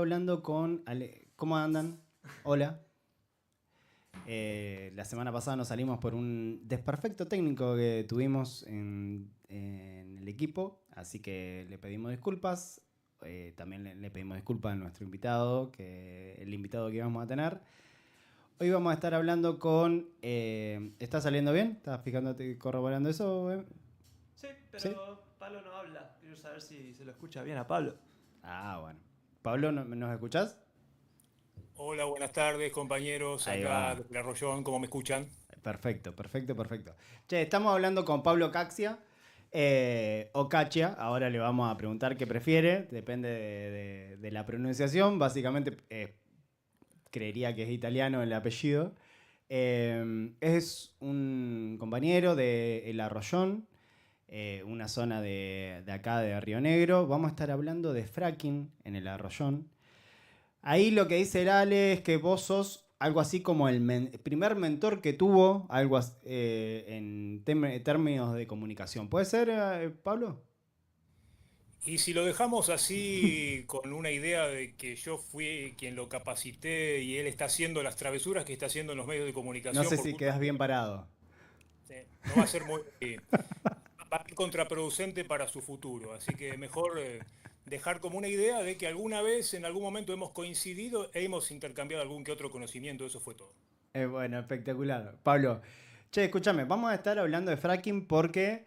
Hablando con ¿Cómo andan? Hola. La semana pasada nos salimos por un desperfecto técnico que tuvimos en el equipo, así que le pedimos disculpas. También le pedimos disculpas a nuestro invitado, el invitado que íbamos a tener. Hoy vamos a estar hablando con... ¿Está saliendo bien? ¿Estás fijándote, corroborando eso? Sí, ¿Sí? pero Pablo no habla. Quiero saber si se lo escucha bien a Pablo. Ah, bueno. Pablo, ¿nos escuchás? Hola, buenas tardes, compañeros. Ahí Acá va. desde La Rollón, ¿cómo me escuchan? Perfecto, perfecto, perfecto. Che, estamos hablando con Pablo Caxia, o Cachia, ahora le vamos a preguntar qué prefiere, depende de la pronunciación, básicamente creería que es italiano el apellido. Es un compañero de El Arroyón, una zona de acá de Río Negro. Vamos a estar hablando de fracking en El Arroyón. Ahí lo que dice el Ale es que vos sos algo así como el primer mentor que tuvo algo en términos de comunicación. ¿Puede ser, Pablo? Y si lo dejamos así con una idea de que yo fui quien lo capacité y él está haciendo las travesuras que está haciendo en los medios de No comunicación sé por si culpa quedas bien mía, parado. no va a ser muy, va a ser contraproducente para su futuro. Así que mejor dejar como una idea de que alguna vez, en algún momento hemos coincidido e hemos intercambiado algún que otro conocimiento. Eso fue todo. Bueno, espectacular. Pablo, che, escúchame, vamos a estar hablando de fracking porque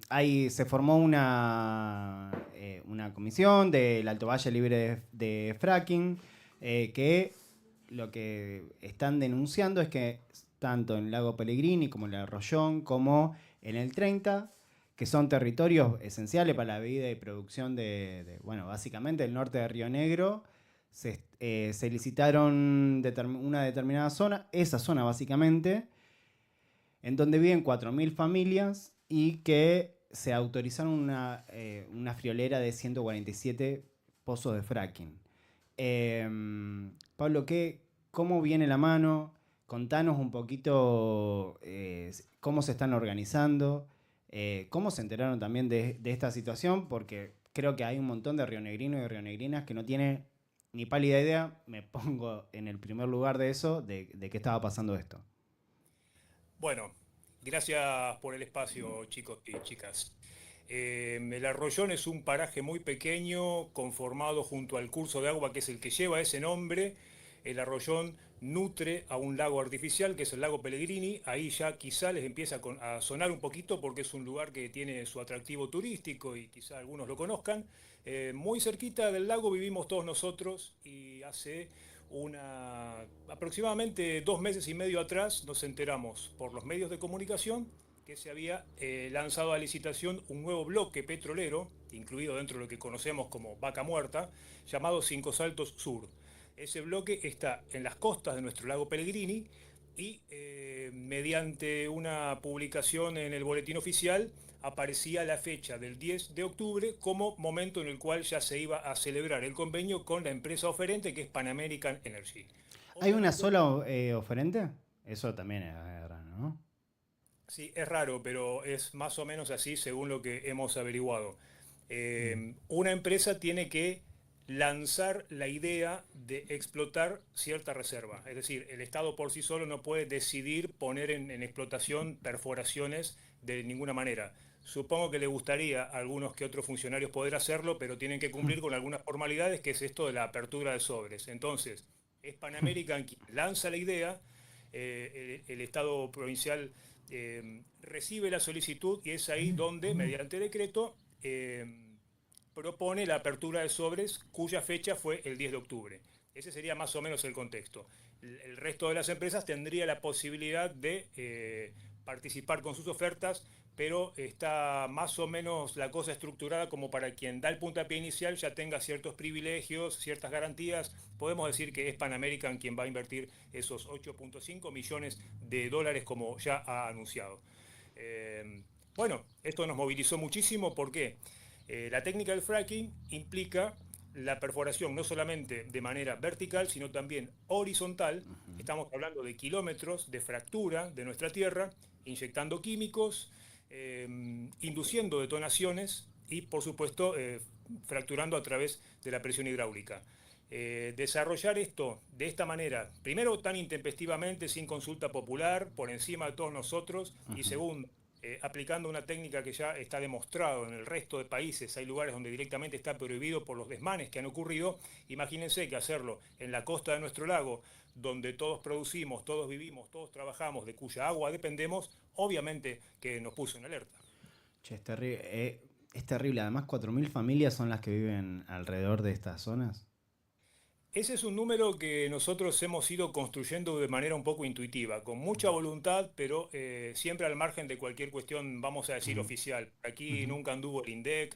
ahí se formó una comisión del Alto Valle Libre de Fracking, que lo que están denunciando es que tanto en el Lago Pellegrini como en el Arroyón como en el 30, que son territorios esenciales para la vida y producción bueno, básicamente el norte de Río Negro, se licitaron una determinada zona, esa zona básicamente, en donde viven 4.000 familias y que se autorizaron una friolera de 147 pozos de fracking. Pablo, ¿cómo viene la mano? Contanos un poquito cómo se están organizando, cómo se enteraron también de esta situación, porque creo que hay un montón de rionegrinos y rionegrinas que no tienen ni pálida idea. Me pongo en el primer lugar de eso, de qué estaba pasando esto. Bueno, gracias por el espacio, chicos y chicas. El Arroyón es un paraje muy pequeño, conformado junto al curso de agua que es el que lleva ese nombre. El Arroyón nutre a un lago artificial que es el lago Pellegrini. Ahí ya quizá les empieza a sonar un poquito porque es un lugar que tiene su atractivo turístico y quizá algunos lo conozcan. Muy cerquita del lago vivimos todos nosotros y hace aproximadamente 2 meses y medio atrás nos enteramos por los medios de comunicación que se había lanzado a licitación un nuevo bloque petrolero, incluido dentro de lo que conocemos como Vaca Muerta, llamado Cinco Saltos Sur. Ese bloque está en las costas de nuestro lago Pellegrini y mediante una publicación en el boletín oficial aparecía la fecha del 10 de octubre como momento en el cual ya se iba a celebrar el convenio con la empresa oferente que es Pan American Energy. ¿Hay una Obviamente, sola oferente? Eso también es raro, ¿no? sí, es raro, pero es más o menos así según lo que hemos averiguado. Mm. Una empresa tiene que lanzar la idea de explotar cierta reserva. Es decir, el Estado por sí solo no puede decidir poner en explotación perforaciones de ninguna manera. Supongo que le gustaría a algunos que otros funcionarios poder hacerlo, pero tienen que cumplir con algunas formalidades, que es esto de la apertura de sobres. Entonces, es Pan American quien lanza la idea, el Estado provincial recibe la solicitud y es ahí donde, mediante decreto, propone la apertura de sobres cuya fecha fue el 10 de octubre. Ese sería más o menos el contexto. El resto de las empresas tendría la posibilidad de participar con sus ofertas, pero está más o menos la cosa estructurada como para quien da el puntapié inicial ya tenga ciertos privilegios, ciertas garantías. Podemos decir que es Pan American quien va a invertir esos 8.5 millones de dólares como ya ha anunciado. Eh, bueno, esto nos movilizó muchísimo porque la técnica del fracking implica la perforación no solamente de manera vertical, sino también horizontal. Estamos hablando de kilómetros de fractura de nuestra tierra, inyectando químicos, induciendo detonaciones y, por supuesto, fracturando a través de la presión hidráulica. desarrollar esto de esta manera, primero tan intempestivamente, sin consulta popular, por encima de todos nosotros, y segundo, aplicando una técnica que ya está demostrado en el resto de países, hay lugares donde directamente está prohibido por los desmanes que han ocurrido. Imagínense que hacerlo en la costa de nuestro lago, donde todos producimos, todos vivimos, todos trabajamos, de cuya agua dependemos, obviamente que nos puso en alerta. Che, es terrible. Además, 4.000 familias son las que viven alrededor de estas zonas. Ese es un número que nosotros hemos ido construyendo de manera un poco intuitiva, con mucha voluntad, pero siempre al margen de cualquier cuestión, vamos a decir, Ujú, oficial. Aquí ujú. nunca anduvo el INDEC,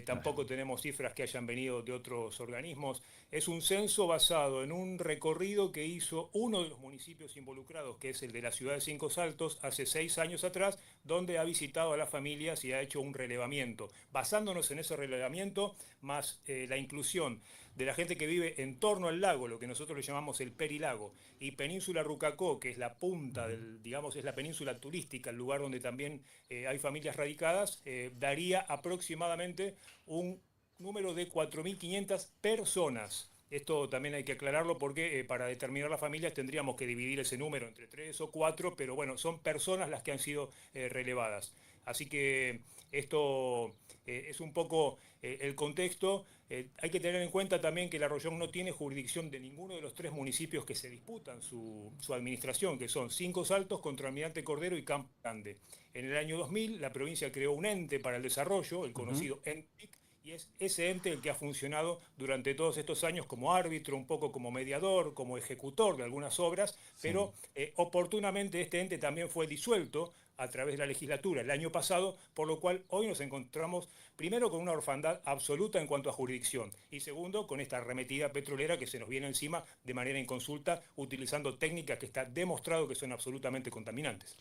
Claro. tampoco tenemos cifras que hayan venido de otros organismos. Es un censo basado en un recorrido que hizo uno de los municipios involucrados, que es el de la ciudad de Cinco Saltos, hace 6 años atrás, donde ha visitado a las familias y ha hecho un relevamiento. Basándonos en ese relevamiento, más la inclusión de la gente que vive en torno al lago, lo que nosotros le llamamos el perilago, y Península Rucacó, que es la punta del, digamos, es la península turística, el lugar donde también hay familias radicadas, daría aproximadamente un número de 4.500 personas. Esto también hay que aclararlo porque para determinar las familias tendríamos que dividir ese número entre 3 o 4, pero bueno, son personas las que han sido relevadas. Así que esto es un poco el contexto. Hay que tener en cuenta también que La Rioja no tiene jurisdicción de ninguno de los 3 municipios que se disputan su administración, que son Cinco Saltos, contra Almirante Cordero y Campo Grande. En el año 2000 la provincia creó un ente para el desarrollo, el Ujú. conocido ENTIC, y es ese ente el que ha funcionado durante todos estos años como árbitro, un poco como mediador, como ejecutor de algunas obras, Sí. pero oportunamente este ente también fue disuelto a través de la legislatura el año pasado, por lo cual hoy nos encontramos primero con una orfandad absoluta en cuanto a jurisdicción y segundo con esta arremetida petrolera que se nos viene encima de manera inconsulta utilizando técnicas que está demostrado que son absolutamente contaminantes.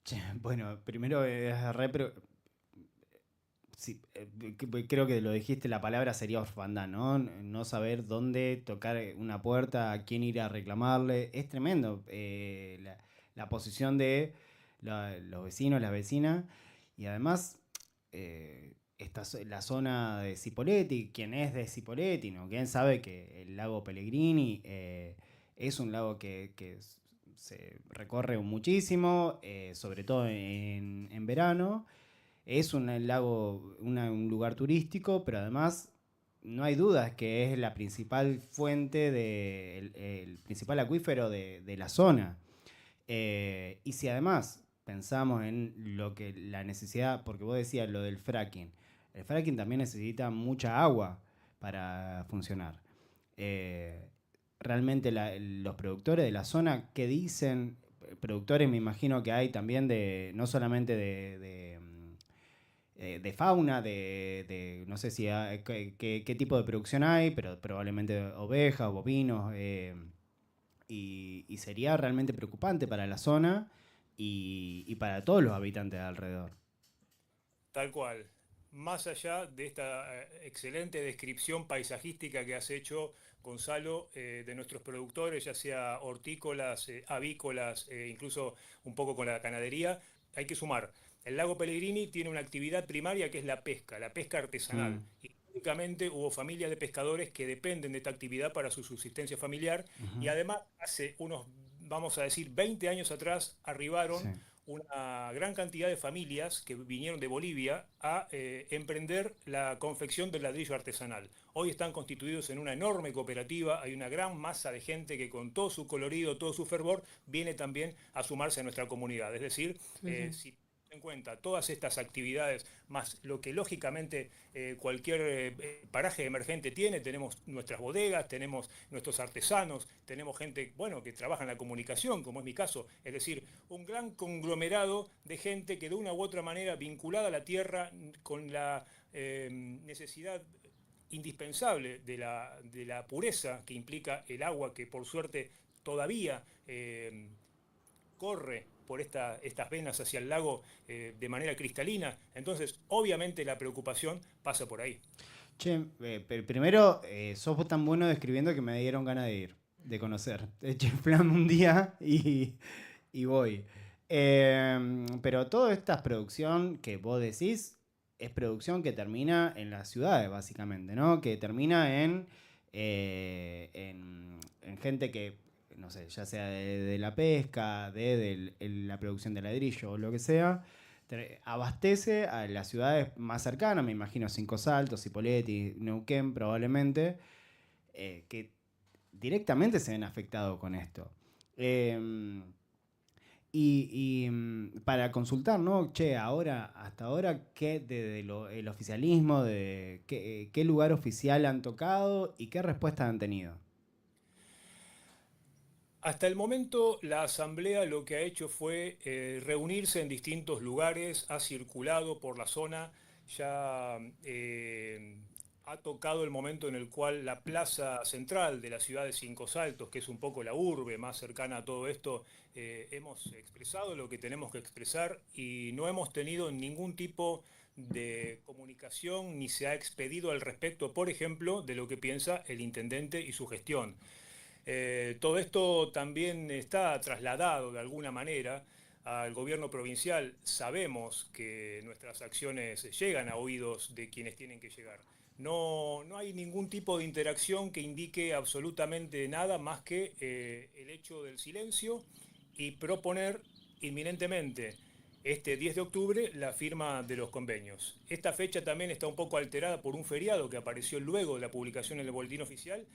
Che, bueno, primero sí, creo que lo dijiste, la palabra sería orfandad, ¿no? No saber dónde tocar una puerta, a quién ir a reclamarle. Es tremendo la posición de los vecinos, las vecinas. Y además, la zona de Cipolletti, quien es de Cipolletti, ¿no? Quien sabe que el lago Pellegrini es un lago que se recorre muchísimo, sobre todo en verano. Es un lago, un lugar turístico, pero además no hay dudas que es la principal fuente, el principal acuífero de la zona. Y si además pensamos en lo que la necesidad, porque vos decías lo del fracking, el fracking también necesita mucha agua para funcionar. Eh, Realmente los productores de la zona, ¿qué dicen? Productores me imagino que hay también de, no solamente de fauna, no sé si qué tipo de producción hay, pero probablemente ovejas, bovinos, y sería realmente preocupante para la zona y para todos los habitantes de alrededor. Tal cual. Más allá de esta excelente descripción paisajística que has hecho, Gonzalo, de nuestros productores, ya sea hortícolas, avícolas, incluso un poco con la ganadería, hay que sumar. El lago Pellegrini tiene una actividad primaria que es la pesca Mm, artesanal. Y únicamente hubo familias de pescadores que dependen de esta actividad para su subsistencia familiar. Y ujú, además, hace unos, vamos a decir, 20 años atrás, sí. arribaron una gran cantidad de familias que vinieron de Bolivia a emprender la confección del ladrillo artesanal. Hoy están constituidos en una enorme cooperativa, hay una gran masa de gente que con todo su colorido, todo su fervor, viene también a sumarse a nuestra comunidad. Es decir, Sí, sí. si en cuenta todas estas actividades, más lo que lógicamente cualquier paraje emergente tiene, tenemos nuestras bodegas, tenemos nuestros artesanos, tenemos gente, bueno, que trabaja en la comunicación, como es mi caso, es decir, un gran conglomerado de gente que de una u otra manera vinculada a la tierra con la necesidad indispensable de la pureza que implica el agua, que por suerte todavía corre por estas venas hacia el lago de manera cristalina. Entonces, obviamente la preocupación pasa por ahí. Che, primero, sos tan bueno describiendo que me dieron ganas de ir, de conocer. De hecho, en plan un día y voy. Pero toda esta producción que vos decís es producción que termina en las ciudades, básicamente, ¿no? Que termina en gente que, no sé, ya sea de la pesca, la producción de ladrillo o lo que sea, abastece a las ciudades más cercanas, me imagino Cinco Saltos, Cipolletti, Neuquén probablemente, que directamente se ven afectados con esto. Eh, para consultar, ¿no? Che, hasta ahora, ¿qué el oficialismo, qué lugar oficial han tocado y qué respuestas han tenido? Hasta el momento, la Asamblea lo que ha hecho fue reunirse en distintos lugares, ha circulado por la zona, ya ha tocado el momento en el cual la plaza central de la ciudad de Cinco Saltos, que es un poco la urbe más cercana a todo esto, hemos expresado lo que tenemos que expresar y no hemos tenido ningún tipo de comunicación ni se ha expedido al respecto, por ejemplo, de lo que piensa el intendente y su gestión. Todo esto también está trasladado de alguna manera al gobierno provincial. Sabemos que nuestras acciones llegan a oídos de quienes tienen que llegar. No hay ningún tipo de interacción que indique absolutamente nada más que el hecho del silencio y proponer inminentemente este 10 de octubre la firma de los convenios. Esta fecha también está un poco alterada por un feriado que apareció luego de la publicación en el boletín oficial.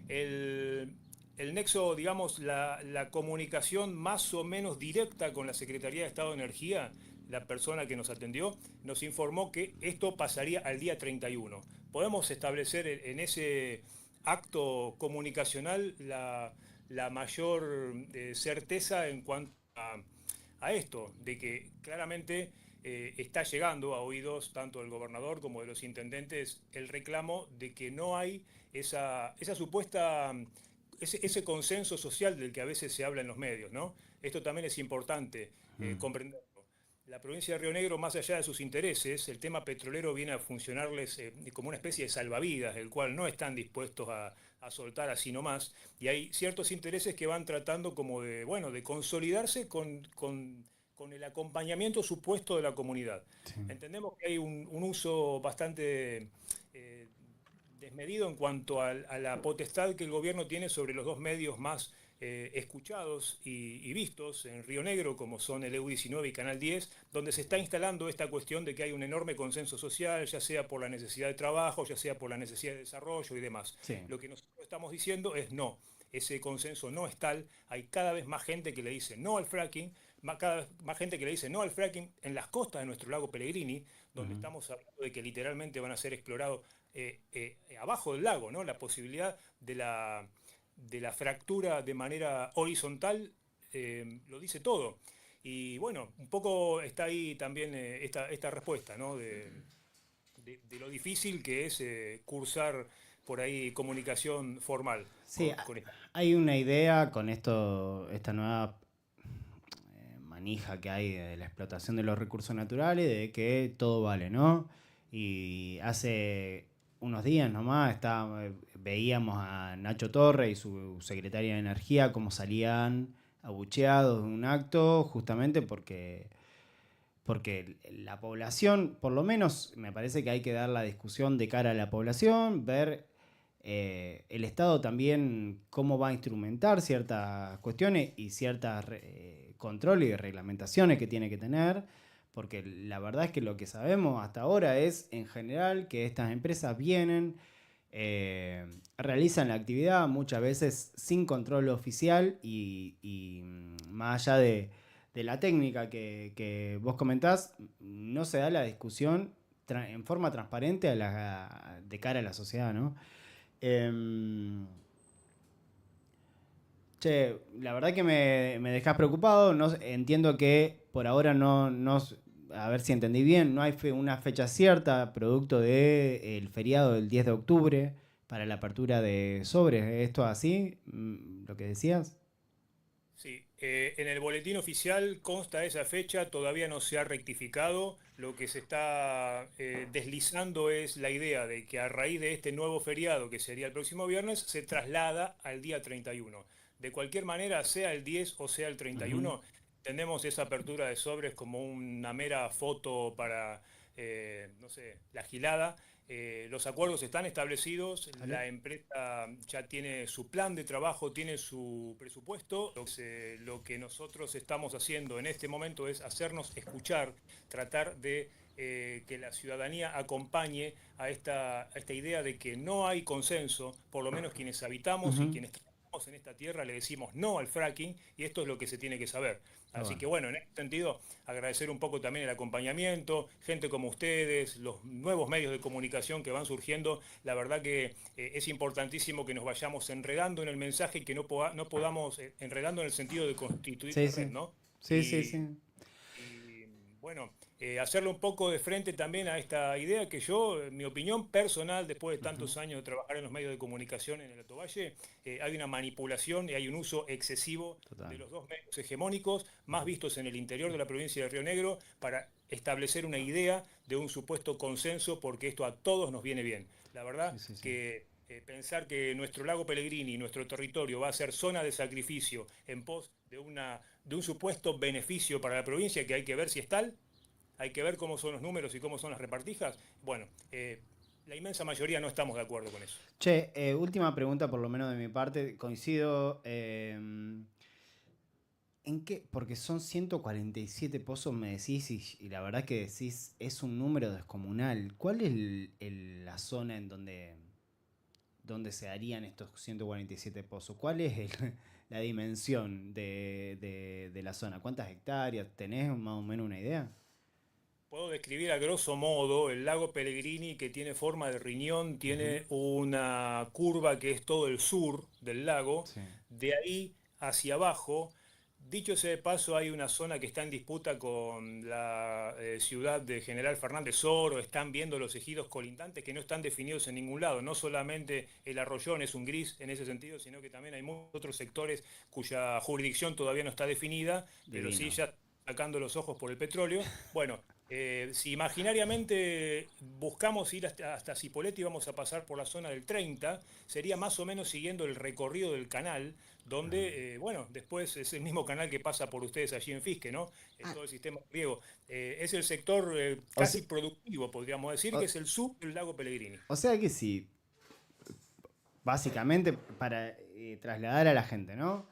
El, el nexo, digamos, la comunicación más o menos directa con la Secretaría de Estado de Energía, la persona que nos atendió, nos informó que esto pasaría al día 31. Podemos establecer en ese acto comunicacional la mayor certeza en cuanto a esto, de que claramente está llegando a oídos tanto del gobernador como de los intendentes el reclamo de que no hay esa supuesta ese consenso social del que a veces se habla en los medios, ¿no? Esto también es importante comprenderlo. La provincia de Río Negro, más allá de sus intereses, el tema petrolero viene a funcionarles como una especie de salvavidas, el cual no están dispuestos a soltar así nomás, y hay ciertos intereses que van tratando como de, bueno, de consolidarse con el acompañamiento supuesto de la comunidad. Sí. Entendemos que hay un uso bastante desmedido en cuanto a la potestad que el gobierno tiene sobre los dos medios más escuchados y vistos en Río Negro, como son el EU19 y Canal 10, donde se está instalando esta cuestión de que hay un enorme consenso social, ya sea por la necesidad de trabajo, ya sea por la necesidad de desarrollo y demás. Sí. Lo que nosotros estamos diciendo es no, ese consenso no es tal, hay cada vez más gente que le dice no al fracking, cada vez más gente que le dice no al fracking en las costas de nuestro lago Pellegrini, donde estamos hablando de que literalmente van a ser explorados abajo del lago, ¿no? La posibilidad de la fractura de manera horizontal lo dice todo. Y bueno, un poco está ahí también esta respuesta, ¿no? De lo difícil que es cursar por ahí comunicación formal. Sí, Con esto. hay una idea con esta nueva manija que hay de la explotación de los recursos naturales, de que todo vale, ¿no? Y hace unos días nomás veíamos a Nacho Torre y su secretaria de Energía cómo salían abucheados de un acto justamente porque la población, por lo menos me parece que hay que dar la discusión de cara a la población, ver el Estado también cómo va a instrumentar ciertas cuestiones y ciertas controles y reglamentaciones que tiene que tener, porque la verdad es que lo que sabemos hasta ahora es, en general, que estas empresas vienen, realizan la actividad muchas veces sin control oficial y más allá de la técnica que vos comentás, no se da la discusión en forma transparente de cara a la sociedad, ¿no? Che, la verdad que me dejás preocupado. No, entiendo que por ahora a ver si entendí bien, no hay una fecha cierta producto del feriado del 10 de octubre para la apertura de sobres. ¿Esto así? ¿Lo que decías? Sí, en el boletín oficial consta esa fecha, todavía no se ha rectificado. Lo que se está deslizando es la idea de que a raíz de este nuevo feriado, que sería el próximo viernes, se traslada al día 31. De cualquier manera, sea el 10 o sea el Ujú. 31, tenemos esa apertura de sobres como una mera foto no sé, La Gilada. Los acuerdos están establecidos, ¿Vale? la empresa ya tiene su plan de trabajo, tiene su presupuesto. Lo que nosotros estamos haciendo en este momento es hacernos escuchar, tratar de que la ciudadanía acompañe a esta idea de que no hay consenso, por lo menos quienes habitamos y Ujú. quienes trabajamos en esta tierra le decimos no al fracking y esto es lo que se tiene que saber. Está Así bueno. que bueno, en este sentido, agradecer un poco también el acompañamiento, gente como ustedes, los nuevos medios de comunicación que van surgiendo. La verdad que es importantísimo que nos vayamos enredando en el mensaje y que no podamos, enredando en el sentido de constituir Sí, una red, sí. ¿no? Sí, sí, Y, sí. y, bueno, hacerle un poco de frente también a esta idea que yo, en mi opinión personal, después de Ujú. tantos años de trabajar en los medios de comunicación en el Alto Valle, hay una manipulación y hay un uso excesivo Total. de los dos medios hegemónicos más vistos en el interior de la provincia de Río Negro para establecer una idea de un supuesto consenso, porque esto a todos nos viene bien. La verdad Sí, sí, sí. que pensar que nuestro lago Pellegrini, nuestro territorio, va a ser zona de sacrificio en pos de un supuesto beneficio para la provincia, que hay que ver si es tal, hay que ver cómo son los números y cómo son las repartijas. Bueno, la inmensa mayoría no estamos de acuerdo con eso. Che, última pregunta por lo menos de mi parte. Coincido. ¿En qué? Porque son 147 pozos, me decís, y la verdad que decís, es un número descomunal. ¿Cuál es la zona en donde se harían estos 147 pozos? ¿Cuál es la dimensión de la zona? ¿Cuántas hectáreas? ¿Tenés más o menos una idea? Puedo describir a grosso modo el lago Pellegrini, que tiene forma de riñón, Ujú. tiene una curva que es todo el sur del lago. Sí. De ahí hacia abajo, dicho sea de paso, hay una zona que está en disputa con la ciudad de General Fernández Oro. Están viendo los ejidos colindantes que no están definidos en ningún lado. No solamente el Arroyón es un gris en ese sentido, sino que también hay muchos otros sectores cuya jurisdicción todavía no está definida, pero sí Divino. ya sacando los ojos por el petróleo. Bueno, si imaginariamente buscamos ir hasta Cipolletti y vamos a pasar por la zona del 30, sería más o menos siguiendo el recorrido del canal, donde, bueno, después es el mismo canal que pasa por ustedes allí en Fisque, ¿no? Ah, Todo el sistema griego. Es el sector o se- casi productivo, podríamos decir, que o- es el sur del lago Pellegrini. o sea que sí, básicamente para trasladar a la gente, ¿no?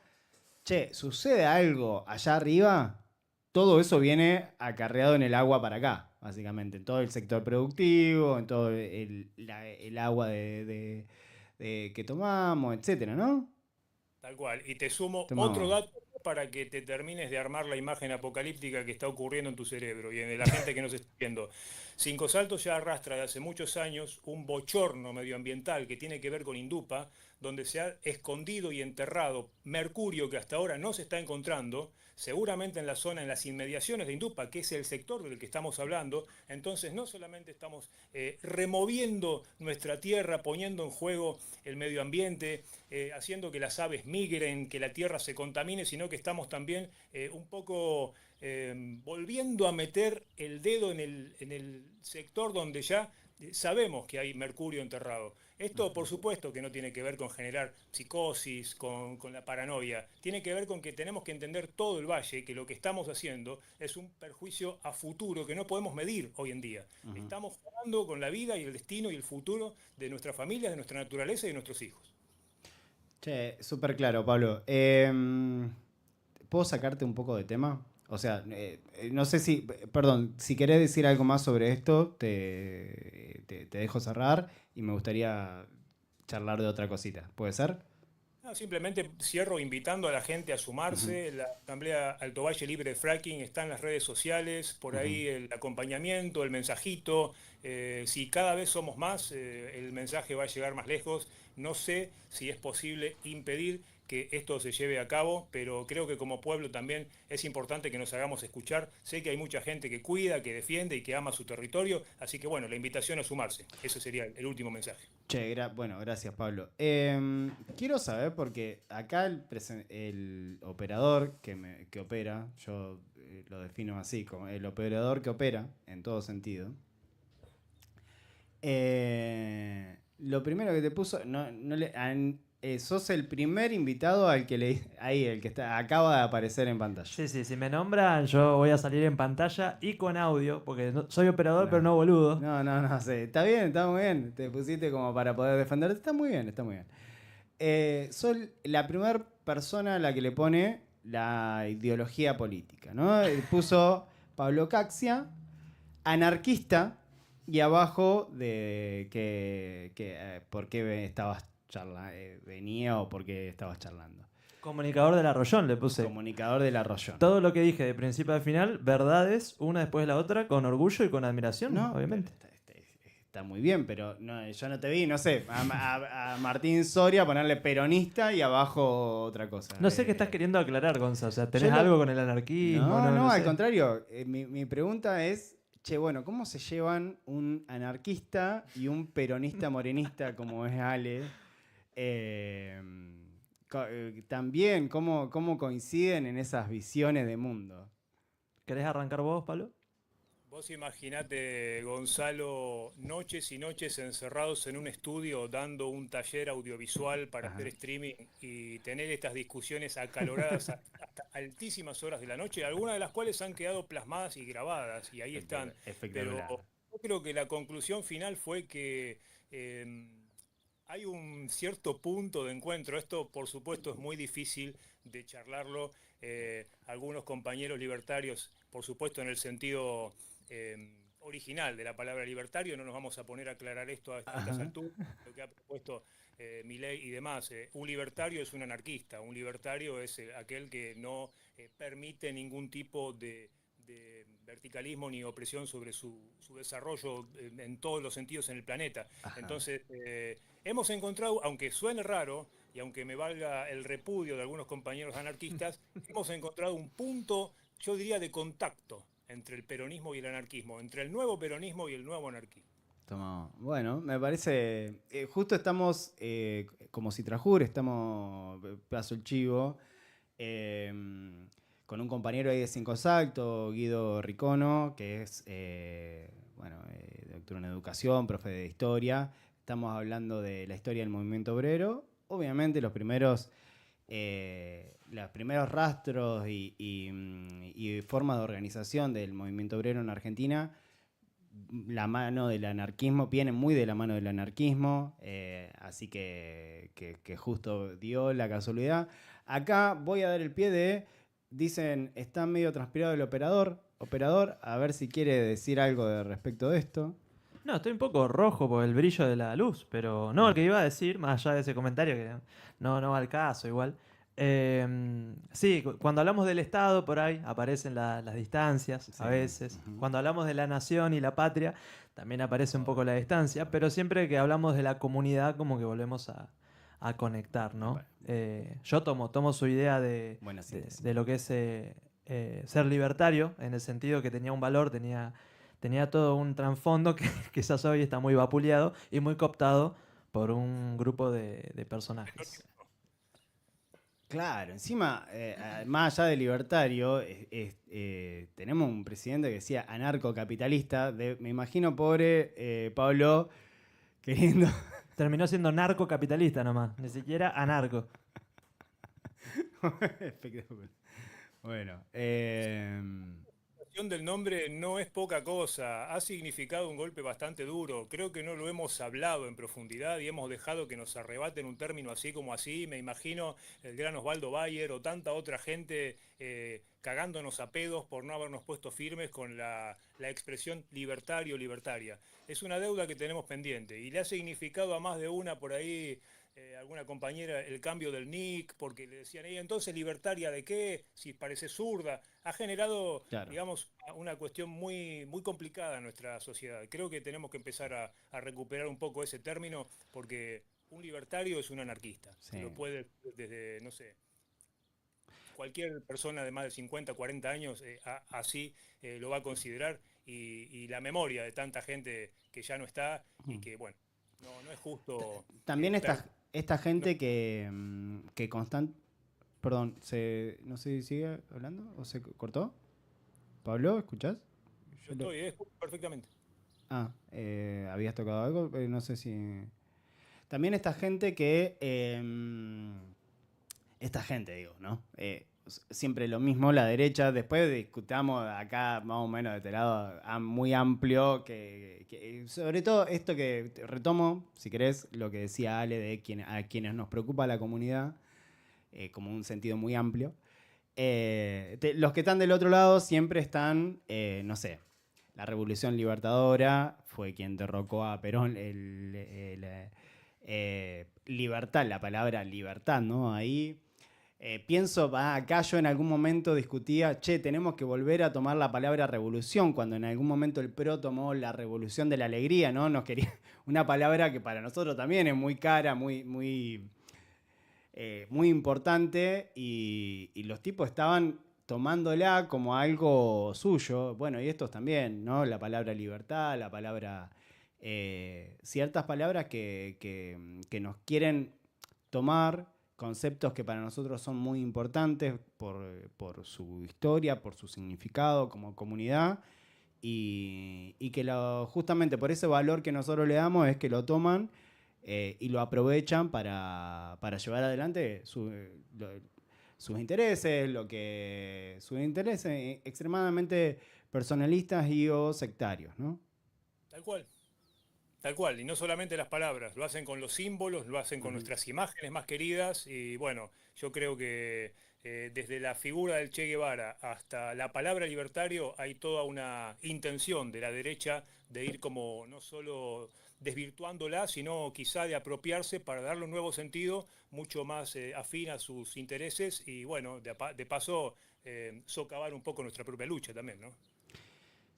Che, sucede algo allá arriba, todo eso viene acarreado en el agua para acá, básicamente, en todo el sector productivo, en todo el agua que tomamos, etcétera, ¿no? Tal cual. Y te sumo otro Tomamos. dato para que te termines de armar la imagen apocalíptica que está ocurriendo en tu cerebro y en la gente que nos está viendo. Cinco Saltos ya arrastra de hace muchos años un bochorno medioambiental que tiene que ver con Indupa, donde se ha escondido y enterrado mercurio que hasta ahora no se está encontrando, seguramente en la zona, en las inmediaciones de Indupa, que es el sector del que estamos hablando. Entonces no solamente estamos removiendo nuestra tierra, poniendo en juego el medio ambiente, haciendo que las aves migren, que la tierra se contamine, sino que estamos también un poco volviendo a meter el dedo en el sector donde ya sabemos que hay mercurio enterrado. Esto, por supuesto, que no tiene que ver con generar psicosis, con la paranoia. Tiene que ver con que tenemos que entender todo el valle, que lo que estamos haciendo es un perjuicio a futuro que no podemos medir hoy en día. Ujú. Estamos jugando con la vida y el destino y el futuro de nuestra familia, de nuestra naturaleza y de nuestros hijos. Che, súper claro, Pablo. ¿Puedo sacarte un poco de tema? O sea, no sé si, perdón, si querés decir algo más sobre esto, te dejo cerrar y me gustaría charlar de otra cosita. ¿Puede ser? No, simplemente cierro invitando a la gente a Ujú. sumarse. La Asamblea Alto Valle Libre de Fracking está en las redes sociales, por Ujú. ahí el acompañamiento, el mensajito. Si cada vez somos más, el mensaje va a llegar más lejos. No sé si es posible impedir que esto se lleve a cabo, pero creo que como pueblo también es importante que nos hagamos escuchar. Sé que hay mucha gente que cuida, que defiende y que ama su territorio, así que bueno, la invitación a sumarse. Ese sería el último mensaje. Che, bueno, gracias Pablo. Quiero saber porque acá el operador que opera, yo lo defino así, como el operador que opera en todo sentido, Lo primero que te puso, sos el primer invitado al que el que acaba de aparecer en pantalla. Sí, si me nombran, yo voy a salir en pantalla y con audio, porque soy operador, No. pero no boludo. No, sí. Está bien, está muy bien. Te pusiste como para poder defenderte. Está muy bien, está muy bien. Soy la primera persona a la que le pone la ideología política, ¿no? Puso Pablo Caxia, anarquista, y abajo de por qué estabas venía o por qué estabas charlando. Comunicador del Arroyón le puse. Comunicador del Arroyón. Todo lo que dije de principio a final, verdades, una después de la otra, con orgullo y con admiración, No, obviamente. Está muy bien, pero yo no te vi, no sé, a Martín Soria ponerle peronista y abajo otra cosa. No sé qué estás queriendo aclarar, Gonza. O sea, ¿tenés algo con el anarquismo? No, al sé. contrario. Mi pregunta es, bueno, ¿cómo se llevan un anarquista y un peronista morenista como es Ale? También, ¿cómo coinciden en esas visiones de mundo? ¿Querés arrancar vos, Pablo? Vos imaginate, Gonzalo, noches y noches encerrados en un estudio dando un taller audiovisual para hacer streaming y tener estas discusiones acaloradas hasta altísimas horas de la noche, algunas de las cuales han quedado plasmadas y grabadas y ahí están. Pero Espectacular. yo creo que la conclusión final fue que hay un cierto punto de encuentro. Esto, por supuesto, es muy difícil de charlarlo. Algunos compañeros libertarios, por supuesto, en el sentido original de la palabra libertario, no nos vamos a poner a aclarar esto a estas alturas, lo que ha propuesto Milei y demás. Un libertario es un anarquista, un libertario es aquel que no permite ningún tipo de verticalismo ni opresión sobre su desarrollo en todos los sentidos en el planeta. Ajá. Entonces, hemos encontrado, aunque suene raro, y aunque me valga el repudio de algunos compañeros anarquistas, hemos encontrado un punto, yo diría, de contacto entre el peronismo y el anarquismo, entre el nuevo peronismo y el nuevo anarquismo. Bueno, me parece, justo estamos, como Citrajur, estamos, paso el chivo, con un compañero ahí de Cinco Salto, Guido Ricono, que es doctor en educación, profe de historia. Estamos hablando de la historia del movimiento obrero. Obviamente los primeros rastros y formas de organización del movimiento obrero en Argentina, la mano del anarquismo, viene muy de la mano del anarquismo, así que justo dio la casualidad. Acá voy a dar el pie de... Dicen, está medio transpirado el operador, a ver si quiere decir algo respecto de esto. No, estoy un poco rojo por el brillo de la luz, pero no, el que iba a decir, más allá de ese comentario, que no va al caso igual. Sí, cuando hablamos del Estado, por ahí aparecen las distancias, sí, a veces. Cuando hablamos de la nación y la patria, también aparece un poco la distancia, pero siempre que hablamos de la comunidad, como que volvemos a conectar, ¿no? Yo tomo su idea de lo que es ser libertario, en el sentido que tenía un valor, tenía todo un trasfondo que quizás hoy está muy vapuleado y muy cooptado por un grupo de personajes. Claro, encima, más allá de libertario, tenemos un presidente que decía anarcocapitalista. Me imagino, pobre Pablo, queriendo... Terminó siendo narcocapitalista nomás, ni siquiera anarco. Espectacular. Bueno, La del nombre no es poca cosa, ha significado un golpe bastante duro. Creo que no lo hemos hablado en profundidad y hemos dejado que nos arrebaten un término así como así. Me imagino el gran Osvaldo Bayer o tanta otra gente cagándonos a pedos por no habernos puesto firmes con la expresión libertaria. Es una deuda que tenemos pendiente y le ha significado a más de una por ahí... alguna compañera el cambio del nick, porque le decían, entonces libertaria de qué, si parece zurda, ha generado, claro, digamos, una cuestión muy, muy complicada en nuestra sociedad. Creo que tenemos que empezar a recuperar un poco ese término, porque un libertario es un anarquista. Sí. Lo puede, desde, no sé, cualquier persona de más de 50, 40 años así lo va a considerar, y la memoria de tanta gente que ya no está y que, bueno, no es justo. También esta gente que constante... Perdón, no sé si sigue hablando o se cortó. ¿Pablo, escuchás? Yo estoy, escucho perfectamente. ¿Habías tocado algo? No sé si... también esta gente que... esta gente, digo, ¿no? Siempre lo mismo, la derecha. Después discutamos acá más o menos de este lado muy amplio, que sobre todo esto que retomo, si querés, lo que decía Ale de a quienes nos preocupa la comunidad, como un sentido muy amplio. Los que están del otro lado siempre están, no sé, la Revolución Libertadora fue quien derrocó a Perón, libertad, la palabra libertad, ¿no? Ahí pienso, acá yo en algún momento discutía, tenemos que volver a tomar la palabra revolución, cuando en algún momento el PRO tomó la revolución de la alegría, ¿no? Nos quería una palabra que para nosotros también es muy cara, muy importante, y los tipos estaban tomándola como algo suyo. Bueno, y estos también, ¿no? La palabra libertad, la palabra... ciertas palabras que nos quieren tomar conceptos que para nosotros son muy importantes por su historia, por su significado como comunidad, y que justamente por ese valor que nosotros le damos es que lo toman y lo aprovechan para llevar adelante sus intereses, sus intereses extremadamente personalistas y o sectarios, ¿no? Tal cual. Tal cual, y no solamente las palabras, lo hacen con los símbolos, lo hacen con nuestras imágenes más queridas, y bueno, yo creo que desde la figura del Che Guevara hasta la palabra libertario hay toda una intención de la derecha de ir como no solo desvirtuándola, sino quizá de apropiarse para darle un nuevo sentido mucho más afín a sus intereses y bueno, de paso socavar un poco nuestra propia lucha también, ¿no?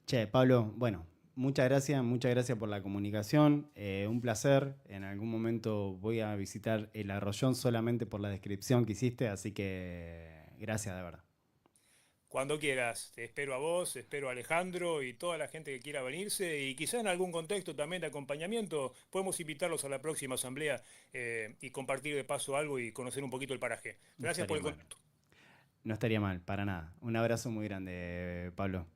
Che, Pablo, bueno, muchas gracias por la comunicación. Un placer. En algún momento voy a visitar el Arroyón solamente por la descripción que hiciste, así que gracias de verdad. Cuando quieras, te espero a vos, espero a Alejandro y toda la gente que quiera venirse y quizá en algún contexto también de acompañamiento podemos invitarlos a la próxima asamblea y compartir de paso algo y conocer un poquito el paraje. No Gracias por estaría el mal. contacto. No estaría mal, para nada. Un abrazo muy grande, Pablo.